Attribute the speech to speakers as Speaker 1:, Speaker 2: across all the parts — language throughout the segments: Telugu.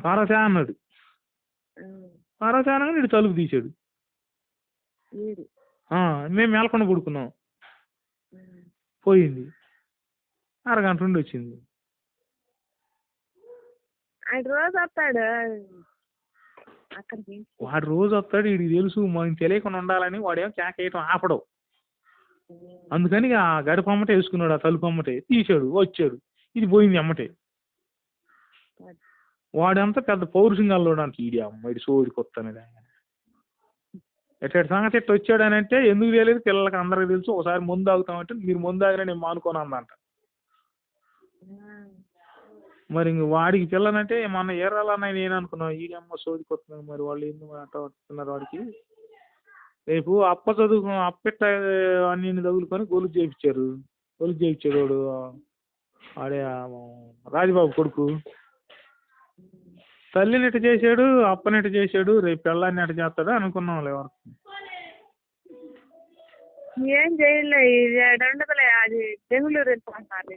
Speaker 1: పార్వతి అన్నాడు. పార్వతి అనగానే వీడు తలుపు తీశాడు. మేము మేలకుండా పడుకున్నాం. పోయింది. అరగంట నుండి వచ్చింది.
Speaker 2: రోజు వస్తాడు,
Speaker 1: వాడు రోజు వస్తాడు. వీడికి తెలుసు మనం తెలియకుండా ఉండాలని వాడేమో కేకేయటం ఆపడు. అందుకని ఆ గడప అమ్మటే వేసుకున్నాడు, ఆ తలుపు అమ్మటే తీసాడు, వచ్చాడు. ఇది పోయింది అమ్మటే. వాడంతా పెద్ద పౌరుషంగా అల్లోడానికి ఈడి అమ్మాయి సోడికి వస్తానని ఎట్లా సంగతి ఎట్లా వచ్చాడు అని అంటే ఎందుకు తెలియదు, పిల్లలకి అందరికి తెలుసు. ఒకసారి ముందు ఆగుతామంటే మీరు ముందు ఆగినా నేను మానుకోను అందంట. మరి ఇంక వాడికి పిల్లనంటే మన ఏరాలన్నాయి నేను అనుకున్నాను. ఈడి అమ్మ సోదికి వస్తున్నాను. మరి వాళ్ళు ఎందుకు అట్లా వస్తున్నారు వాడికి. రేపు అప్పెట్ట అన్ని తగులుకొని గొలుసు చేయించారు. గొలుసు చేయించాడు వాడు ఆడే రాజబాబు కొడుకు. తల్లిని ఎట్ట చేశాడు, అప్పని ఎట్ట చేశాడు, రేపు పిల్లాన్ని ఎట్ట చేస్తాడు అనుకున్నాం. ఎవరు
Speaker 2: ఏం చేయలే, అది బెంగళూరు వెళ్ళిపోతున్నారు.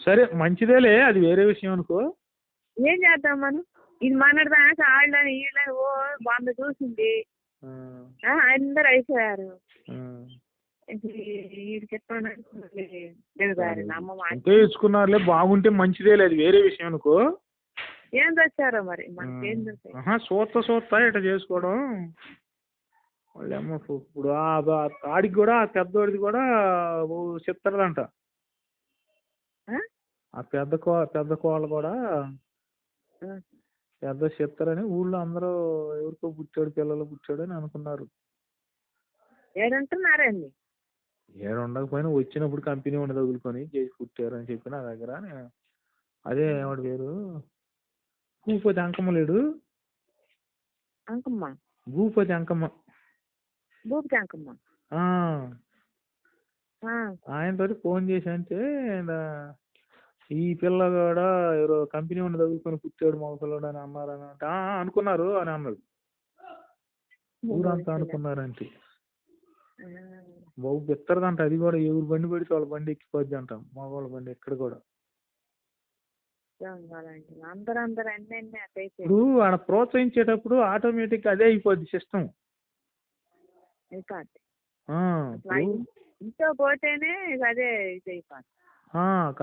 Speaker 1: సరే మంచిదేలే, అది వేరే విషయం అనుకో.
Speaker 2: ఏం చేద్దాం మనం. ఇది మనదాకా ఆళ్ళని వీళ్ళని ఓ 100 చూసింది, అందరు అయిపోయారు.
Speaker 1: తెచ్చుకున్నారులే, బాగుంటే మంచిదేలే, అది వేరే విషయం అనుకో.
Speaker 2: ఏం తెచ్చారో మరి మనకేం
Speaker 1: చూస్తా ఇట్లా చేసుకోవడం వాళ్ళేమో. ఇప్పుడు ఆడికి కూడా పెద్దోడిది కూడా చెప్తారంట. ఆ పెద్ద కోళ్ళు కూడా పెద్ద చెప్తారని ఊళ్ళో అందరూ ఎవరికో పుట్టాడు, పిల్లలు పుట్టాడు అని అనుకున్నారు.
Speaker 2: ఏడుంటున్నారండి,
Speaker 1: ఏడు ఉండకపోయినా వచ్చినప్పుడు కంపెనీ ఉండి తగులుకొని చేసి పుట్టారు అని చెప్పి నా దగ్గర. నేను అదే వాడి పేరు భూపతి అంకమ్మ లేడు, భూపతి అంకమ్మ, ఆయనతో ఫోన్ చేసి అంటే ఈ పిల్ల కూడా ఎవరో కంపెనీ ఉండి తగులుకొని పుట్టాడు మగ పిల్లడు అని అన్నారని అంటే అనుకున్నారు అని అన్నాడు. ఊరంతా అనుకున్నారంటే బాబు పెత్తరదంట. అది కూడా ఎవరు బండి పెడితే వాళ్ళ బండి ఎక్కిపోద్ది అంట, మగవాళ్ళ బండి ఎక్కడ కూడా. ఇప్పుడు ఆడ ప్రోత్సహించేటప్పుడు ఆటోమేటిక్ అదే అయిపోద్ది సిస్టమ్.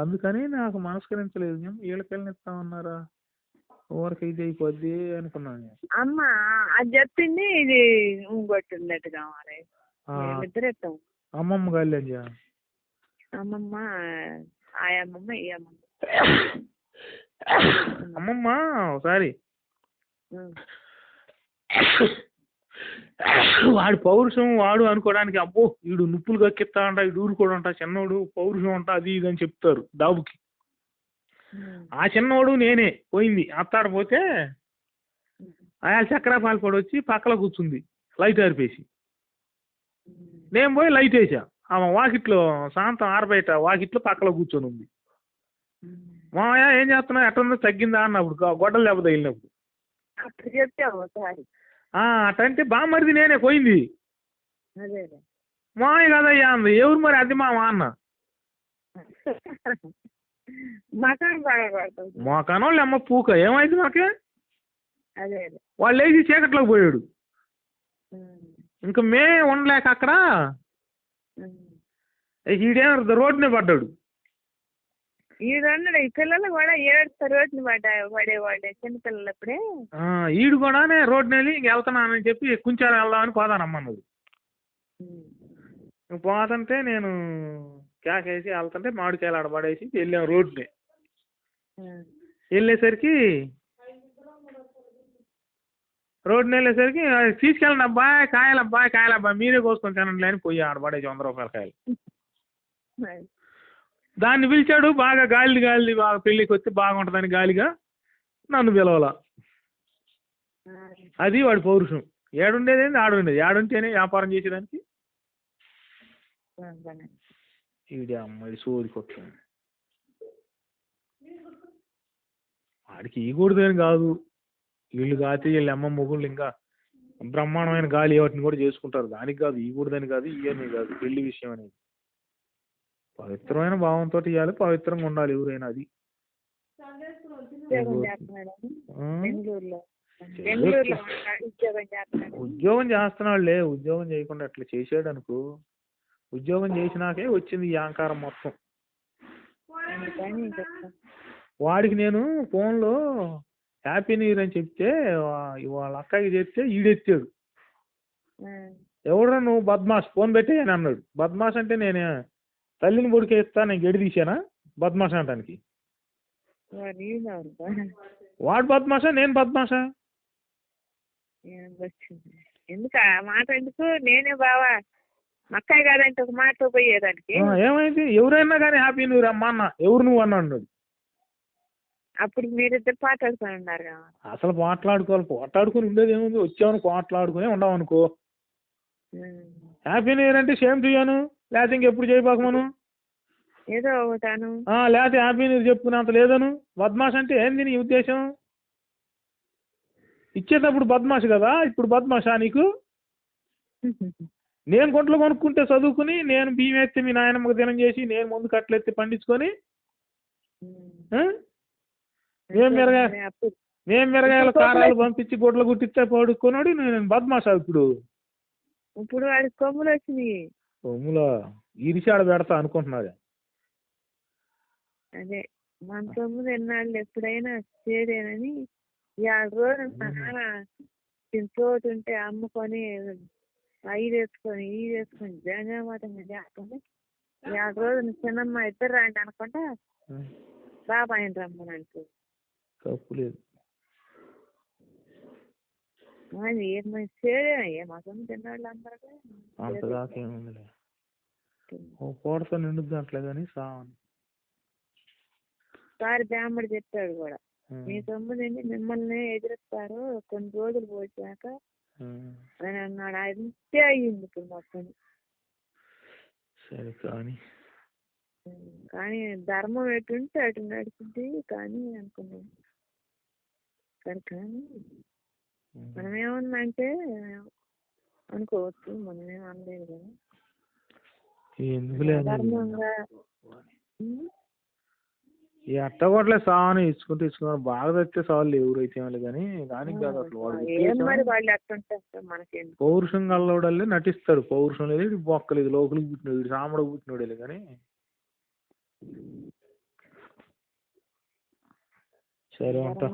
Speaker 1: అందుకని నాకు మనస్కరించలేదు. వీళ్ళకెళ్ళని ఇస్తామన్నారా, ఊరికి ఇది అయిపోద్ది అనుకున్నాను.
Speaker 2: అమ్మ అది చెప్పింది, ఇది ఇంకొట్టినట్టుగా ఇద్దరు
Speaker 1: అమ్మమ్మ గాలి
Speaker 2: అమ్మమ్మ, ఆయమ్మమ్మ, ఈ అమ్మమ్మ.
Speaker 1: అమ్మమ్మ ఒకసారి వాడు పౌరుషం వాడు అనుకోవడానికి అబ్బో వీడు నుప్పులు కక్కిస్తా అంట, వీడు ఊరుకోడు అంట, చిన్నోడు పౌరుషం అంట, అది ఇది అని చెప్తారు డాబుకి. ఆ చిన్నోడు నేనే పోయింది అత్తాడపోతే ఆయన చక్కెర పాలపడి వచ్చి పక్కన కూర్చుంది లైట్ ఆరిపేసి. నేను పోయి లైట్ వేసా. ఆమె వాకిట్లో సాయంత్రం ఆరబయట వాకిట్లో పక్కలో కూర్చొని ఉంది. మామయ్య ఏం చేస్తున్నావు, ఎట్టుందో తగ్గిందా అన్నప్పుడు గొడ్డలు దెబ్బ తగిలినప్పుడు అటంటే బామ్మరిది నేనే పోయింది. మామయ్య కదయ్యా అంది. ఎవరు మరి అది మా అన్న. మాకనోళ్ళు అమ్మ పూక ఏమైంది మాకే. వాళ్ళు లేచి చీకట్లోకి పోయాడు. ఇంకా మేమే ఉండలేక అక్కడ ఈడేమో రోడ్డునే పడ్డాడు.
Speaker 2: ఈ పిల్లలు కూడా ఏడుస్తారు, రోడ్డుని పడేవాడే చిన్నపిల్లలప్పుడే.
Speaker 1: ఈడు కూడానే రోడ్డుని వెళ్ళి ఇంక వెళ్తున్నానని చెప్పి కొంచెం వెళ్దామని పోదానమ్మన్నది. పోతుంటే నేను కేకేసి వెళ్తుంటే మామిడికాయలు ఆడ పడేసి వెళ్ళాం రోడ్డుని. వెళ్ళేసరికి తీసుకెళ్ళండి అబ్బాయి కాయలబ్బాయి మీరే కోసుకొని తినండి అని పోయి ఆడ పడేసి 100 రూపాయల కాయలు. దాన్ని పిలిచాడు, బాగా గాలి బాగా పెళ్ళికి వస్తే బాగుంటుందని గాలిగా నన్ను పిలవాల. అది వాడి పౌరుషం. ఏడుండేది ఆడుండేది, ఏడుంటేనే వ్యాపారం చేసేదానికి. ఈడే అమ్మాయి సోదికి వస్తుంది. వాడికి ఇవ్వకూడదని కాదు, వీళ్ళు కాతే వీళ్ళు అమ్మ మొగుళ్ళు ఇంకా బ్రహ్మాండమైన గాలి వాటిని కూడా చేసుకుంటారు. దానికి కాదు, ఇవ్వకూడదని కాదు, ఇవన్నీ కాదు, పెళ్లి విషయం అనేది పవిత్రమైన భావంతో ఇవ్వాలి, పవిత్రంగా ఉండాలి ఎవరైనా. అది
Speaker 2: ఉద్యోగం చేస్తున్నాడు బెంగళూరులో. బెంగళూరులో ఉద్యోగం చేస్తున్నాడు.
Speaker 1: ఉద్యోగం చేస్తున్నాడులే, ఉద్యోగం చేయకుండా అట్లా చేసాడు అనుకో, ఉద్యోగం చేసినాకే వచ్చింది ఈ అహంకారం మొత్తం.
Speaker 2: అందుకని చెప్తాను.
Speaker 1: వాడికి నేను ఫోన్లో హ్యాపీ న్యూ ఇయర్ అని చెప్తే వాళ్ళ అక్కకి చెప్తే ఈడెత్తాడు. ఎవడో నువ్వు బద్మాష్ ఫోన్ పెట్టి అని అన్నాడు. బద్మాష్ అంటే నేను తల్లిని పొడికేస్తా, నేను గడి తీసానా బద్మాష్ అంటానికి? వాడు బద్మాషా నేను బద్మాషా?
Speaker 2: ఎందుకు ఆ మాట ఎందుకు? నేనే బావా మక్కాయి కాదంటే ఒక మాటతో పోయేదానికి.
Speaker 1: ఏమైంది? ఎవరైనా కానీ హ్యాపీ న్యూ ఇయర్ అమ్మా అన్న, ఎవరు నువ్వు అన్నాడు.
Speaker 2: అప్పుడు మీరిద్దరు మాట్లాడుకుని ఉన్నారు కదా.
Speaker 1: అసలు మాట్లాడుకుని ఉండేది ఏముంది? వచ్చామని మాట్లాడుకుని ఉండవనుకో. హ్యాపీ న్యూ ఇయర్ అంటే సేమ్ చేయను, లేకపోతే ఇంకెప్పుడు చేయబాకమను,
Speaker 2: ఏదో అవుతాను,
Speaker 1: లేకపోతే హ్యాపీ న్యూ ఇయర్ చెప్పుకునేంత లేదను. బద్మాష్ అంటే ఏంది నీ ఉద్దేశం? ఇచ్చేటప్పుడు బద్మాష్ కదా, ఇప్పుడు బద్మాషా నీకు? నేను గుంటలు కొనుక్కుంటే చదువుకుని, నేను బియ్యం ఎత్తి మీ నాయనమ్మకు దినం చేసి, నేను ముందు కట్టలు పండించుకొని, మేము మిరగాయల కారాలు పంపించి గుడ్లు గుట్టిస్తే పడుకున్నాడు. నేను బద్మాషా ఇప్పుడు?
Speaker 2: ఇప్పుడు వాడికి కొమ్ములు వచ్చినాయి.
Speaker 1: కొమ్ములో ఇరిచాడ పెడతా అనుకుంటున్నాడు.
Speaker 2: అదే మన కొమ్ములు ఎన్నాళ్ళు ఎప్పుడైనా చేరేనని 7 రోజులు మా నాన్న తోటుంటే అమ్ముకొని 5 వేసుకొని జనమాతంగా చేస్తుంది. 7 రోజులు చిన్నమ్మ ఇద్దరు రండి అనుకుంటా బాబాయ్ రమ్మనంటూ
Speaker 1: తప్పులేదు.
Speaker 2: మాసం తిన్నాళ్ళు అందరూ
Speaker 1: అంతదాకా ఏముందిలే, కోడతో నిండుద్ది అట్లే కానీ సావని.
Speaker 2: సారి బ్రాహ్మడు చెప్పాడు కూడా, మీ తమ్ముడిని మిమ్మల్ని ఎదురుస్తారు కొన్ని రోజులు పోసాక అని అన్నాడు. అంతే అయ్యింది ఇప్పుడు మొత్తం.
Speaker 1: సరే
Speaker 2: కానీ ధర్మం ఎటుంటే అటు నడిచింది కానీ అనుకున్నాను. కానీ మనం ఏమన్నంటే అనుకోవచ్చు, మనం ఏం అనలేదు కదా. ధర్మంగా
Speaker 1: ఈ అట్టగొట్లే సావని ఇచ్చుకుంటూ బాగా తెస్తే సార్లు ఎవరైతే కానీ కాదు అసలు పౌరుషం గల్లోడల్లే నటిస్తాడు. పౌరుషం లేదు, బొక్కలేదు, లోపలికి పుట్టినాడు, సామడకు పుట్టినాడు కానీ. సరే ఉంటా.